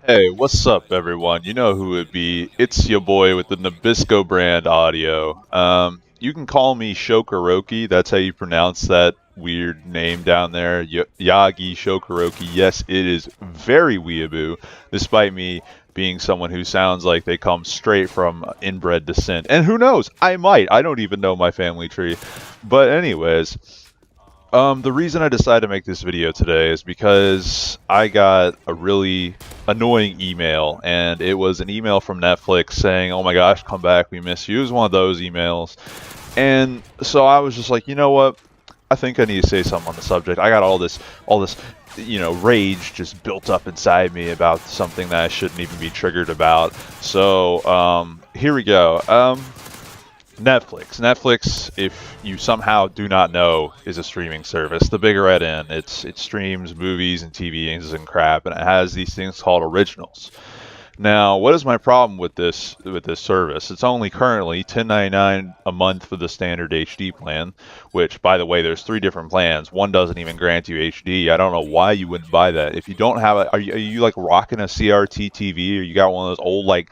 Hey, what's up, everyone? You know who it be. It's your boy with the Nabisco brand audio. You can call me Shokoroki. That's how you pronounce that weird name down there. Yagi Shokoroki. Yes, it is very weeaboo, despite me being someone who sounds like they come straight from inbred descent. And who knows? I might. I don't even know my family tree. But anyways, the reason I decided to make this video today is because I got a really annoying email, and it was an email from Netflix saying, "Oh my gosh, come back, we miss you." It was one of those emails, and so I was just like, you know what? I think I need to say something on the subject. I got all this, rage just built up inside me about something that I shouldn't even be triggered about. So here we go. Netflix. Netflix, if you somehow do not know, is a streaming service. The big red N. It streams movies and TVs and crap, and it has these things called originals. Now, what is my problem with this service? It's only currently $10.99 a month for the standard HD plan, which, by the way, there's three different plans. One doesn't even grant you HD. I don't know why you wouldn't buy that. If you don't have a, are you like rocking a CRT TV, or you got one of those old like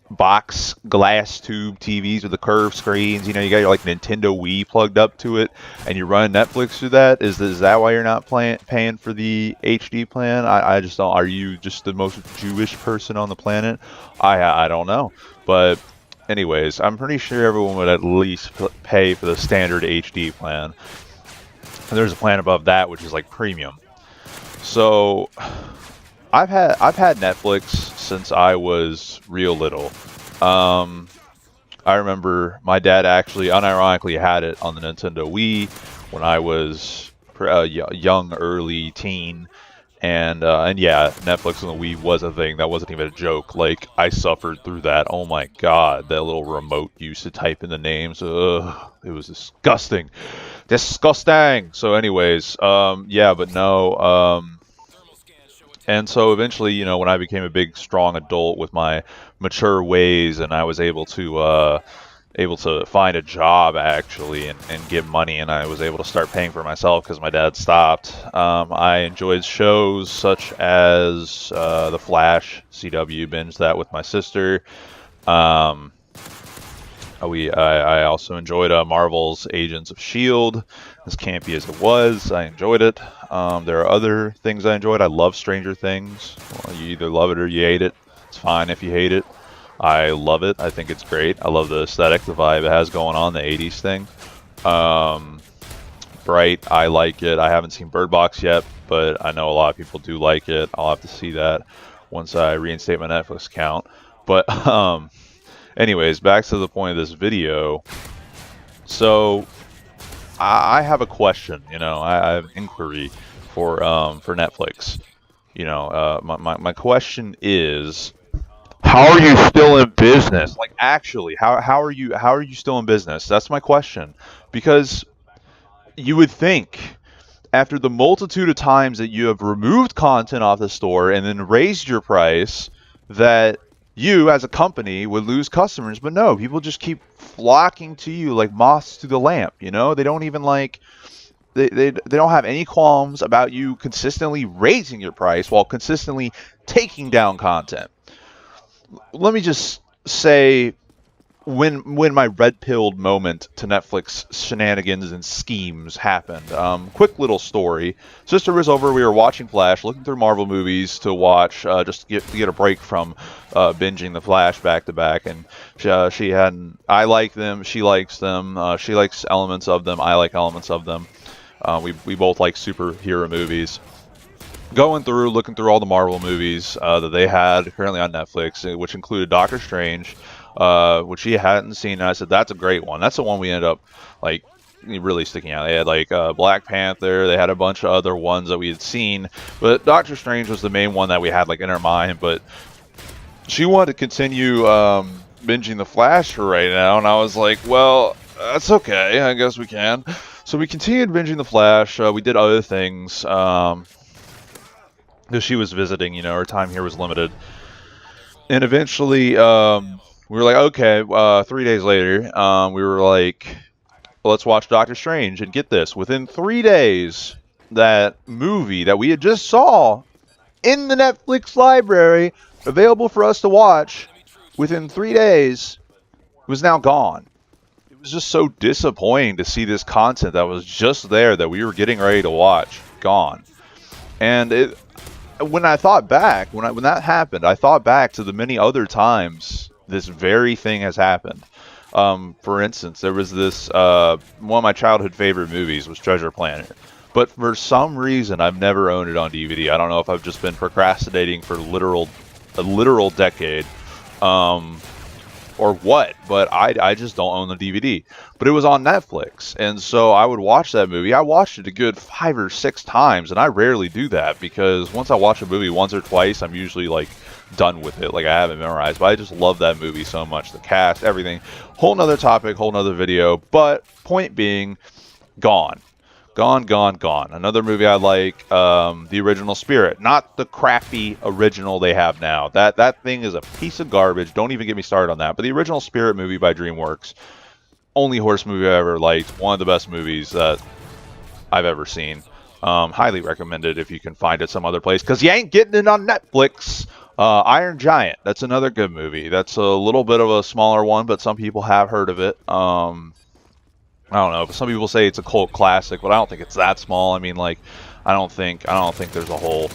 box glass tube TVs with the curved screens? You know, you got your like Nintendo Wii plugged up to it, and you run Netflix through that. Is that why you're not paying for the HD plan? I just don't. Are you just the most Jewish person on the planet? I don't know, but. Anyways, I'm pretty sure everyone would at least pay for the standard HD plan. And there's a plan above that which is like premium. So I've had Netflix since I was real little. Um, I remember my dad actually unironically had it on the Nintendo Wii when I was young, early teen, and yeah, Netflix on the Wii was a thing. That wasn't even a joke. Like I suffered through that. Oh my God, that little remote you used to type in the names. Ugh, it was disgusting, disgusting. So, anyways, yeah, but no. And so eventually, when I became a big, strong adult with my mature ways, and I was able to find a job actually and get money, and I was able to start paying for myself because my dad stopped. I enjoyed shows such as The Flash, CW, binged that with my sister. Um, I also enjoyed Marvel's Agents of Shield. As campy as it was, I enjoyed it. There are other things I enjoyed. I love Stranger Things. Well, you either love it or you hate it. It's fine if you hate it. I love it. I think it's great. I love the aesthetic, the vibe it has going on, the 80s thing. Um, Bright, I like it. I haven't seen Bird Box yet, but I know a lot of people do like it. I'll have to see that once I reinstate my Netflix account. But anyways, back to the point of this video. So I have a question. I have an inquiry for Netflix. My question is, how are you still in business? Like, actually, how are you still in business? That's my question. Because you would think, after the multitude of times that you have removed content off the store and then raised your price, that you as a company would lose customers. But no, people just keep flocking to you like moths to the lamp. They don't even like they don't have any qualms about you consistently raising your price while consistently taking down content. Let me just say, when my red pilled moment to Netflix shenanigans and schemes happened. Quick little story. Sister was over. We were watching Flash, looking through Marvel movies to watch, just to get a break from binging the Flash back to back. And she hadn't. I like them. She likes them. She likes elements of them. I like elements of them. We both like superhero movies. Going through, looking through all the Marvel movies that they had currently on Netflix, which included Doctor Strange, which she hadn't seen. And I said, that's a great one. That's the one we ended up like really sticking out. They had like Black Panther. They had a bunch of other ones that we had seen, but Doctor Strange was the main one that we had like in our mind. But she wanted to continue binging the Flash for right now, and I was like, well, that's okay. I guess we can. So we continued binging the Flash. We did other things. Because she was visiting, her time here was limited. And eventually, we were like, okay, 3 days later, we were like, let's watch Doctor Strange. And get this, within 3 days, that movie that we had just saw in the Netflix library, available for us to watch within 3 days, was now gone. It was just so disappointing to see this content that was just there that we were getting ready to watch gone. And when I thought back, when that happened, I thought back to the many other times this very thing has happened. For instance, there was this one of my childhood favorite movies was Treasure Planet, but for some reason I've never owned it on DVD. I don't know if I've just been procrastinating for a literal decade, or what, but I just don't own the DVD. But it was on Netflix, and so I would watch that movie. I watched it a good 5 or 6 times, and I rarely do that because once I watch a movie once or twice, I'm usually like done with it. Like I have it memorized, but I just love that movie so much. The cast, everything. Whole nother topic, whole nother video. But point being, gone. Gone, gone, gone. Another movie I like, the original Spirit, not the crappy original they have now. That thing is a piece of garbage. Don't even get me started on that. But the original Spirit movie by DreamWorks, only horse movie I ever liked. One of the best movies that I've ever seen. Highly recommended if you can find it some other place, because you ain't getting it on Netflix. Iron Giant, that's another good movie. That's a little bit of a smaller one, but some people have heard of it. I don't know. Some people say it's a cult classic, but I don't think it's that small. I mean, like, I don't think there's a whole,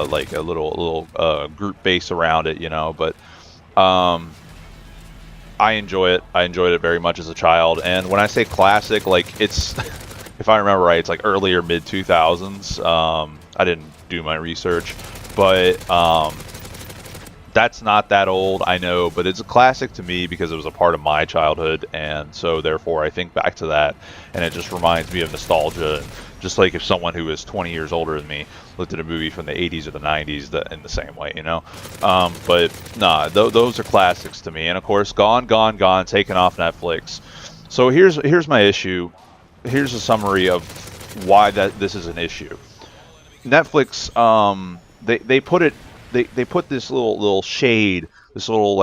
like a little group base around it, But I enjoy it. I enjoyed it very much as a child. And when I say classic, like it's, if I remember right, it's like early or mid 2000s. I didn't do my research, but that's not that old, I know, but it's a classic to me because it was a part of my childhood, and so therefore I think back to that, and it just reminds me of nostalgia. And just like if someone who is 20 years older than me looked at a movie from the 80s or the 90s, in the same way, But nah, those are classics to me. And of course, Gone, Gone, Gone, taken off Netflix. So here's my issue. Here's a summary of why this is an issue. Netflix, they put it. They put this little shade, this little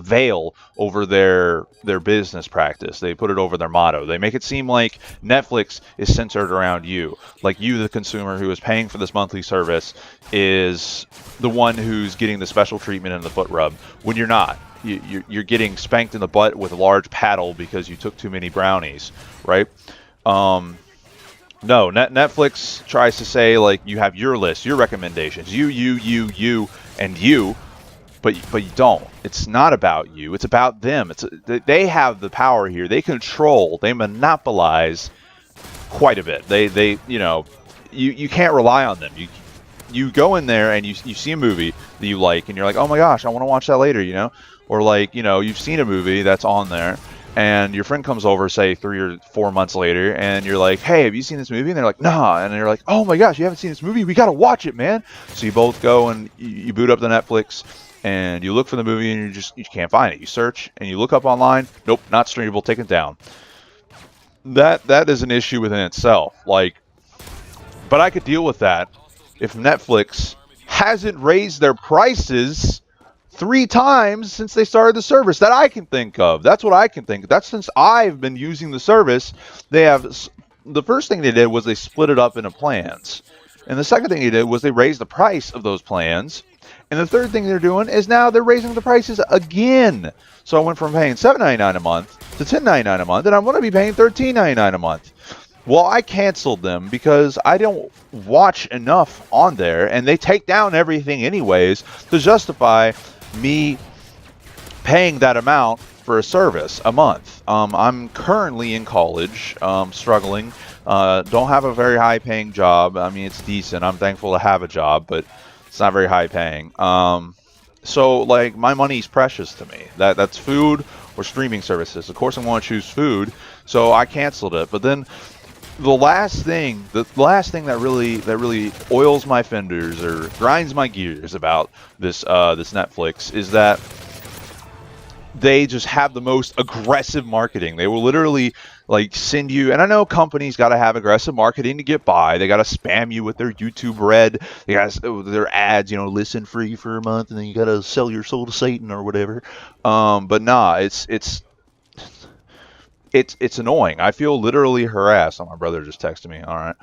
veil over their business practice. They put it over their motto. They make it seem like Netflix is centered around you, like you, the consumer who is paying for this monthly service, is the one who's getting the special treatment and the foot rub. When you're not, you're getting spanked in the butt with a large paddle because you took too many brownies, right? No, Netflix tries to say, like, you have your list, your recommendations, you, and you, but you don't. It's not about you. It's about them. They have the power here. They control. They monopolize quite a bit. They you can't rely on them. You go in there and you see a movie that you like, and you're like, oh my gosh, I want to watch that later, or like, you've seen a movie that's on there. And your friend comes over, say 3 or 4 months later, and you're like, hey, have you seen this movie? And they're like, nah. And you're like, oh my gosh, you haven't seen this movie? We got to watch it, man. So you both go and you boot up the Netflix, and you look for the movie, and you can't find it. You search, and you look up online. Nope, not streamable, take it down. That is an issue within itself. Like, but I could deal with that if Netflix hasn't raised their prices 3 times since they started the service that I can think of. That's what I can think of. That's since I've been using the service. The first thing they did was they split it up into plans. And the second thing they did was they raised the price of those plans. And the third thing they're doing is now they're raising the prices again. So I went from paying $7.99 a month to $10.99 a month, and I'm going to be paying $13.99 a month. Well, I canceled them because I don't watch enough on there, and they take down everything anyways to justify me paying that amount for a service a month. I'm currently in college, struggling, don't have a very high paying job. I mean, it's decent. I'm thankful to have a job, but it's not very high paying. So like my money's precious to me. That's food or streaming services. Of course I want to choose food, so I canceled it. But then the last thing that really oils my fenders or grinds my gears about this Netflix is that they just have the most aggressive marketing. They will literally like send you, and I know companies got to have aggressive marketing to get by. They got to spam you with their YouTube Red. They got their ads, listen free for a month, and then you got to sell your soul to Satan or whatever. But nah, it's annoying. I feel literally harassed. Oh, my brother just texted me. All right.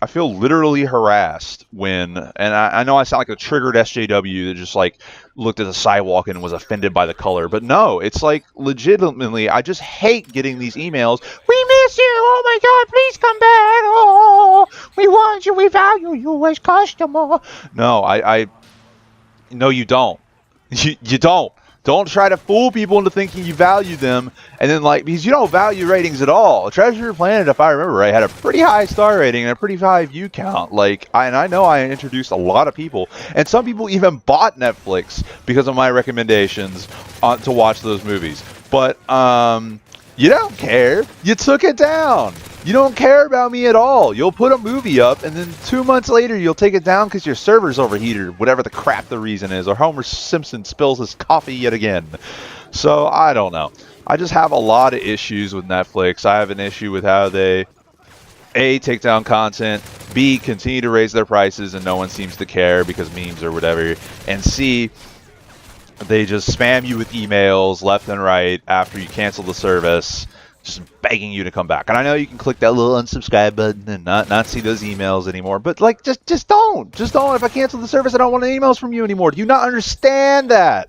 I feel literally harassed when, and I know I sound like a triggered SJW that just like looked at the sidewalk and was offended by the color, but no, it's like legitimately, I just hate getting these emails. We miss you. Oh my God, please come back. Oh, we want you. We value you as customer. No, no, you don't. You don't. Don't try to fool people into thinking you value them, and then like because you don't value ratings at all. Treasure Planet, if I remember right, had a pretty high star rating and a pretty high view count. And I know I introduced a lot of people, and some people even bought Netflix because of my recommendations to watch those movies. But you don't care. You took it down. You don't care about me at all. You'll put a movie up, and then 2 months later, you'll take it down because your server's overheated, or whatever the crap the reason is, or Homer Simpson spills his coffee yet again. So, I don't know. I just have a lot of issues with Netflix. I have an issue with how they, A, take down content, B, continue to raise their prices, and no one seems to care because memes or whatever, and C, they just spam you with emails left and right after you cancel the service, just begging you to come back. And I know you can click that little unsubscribe button and not see those emails anymore, but like just don't. Just don't. If I cancel the service, I don't want any emails from you anymore. Do you not understand that?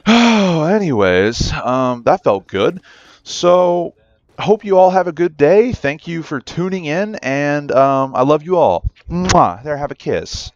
Oh, anyways, that felt good. So, hope you all have a good day. Thank you for tuning in, and I love you all. Mwah. There, have a kiss.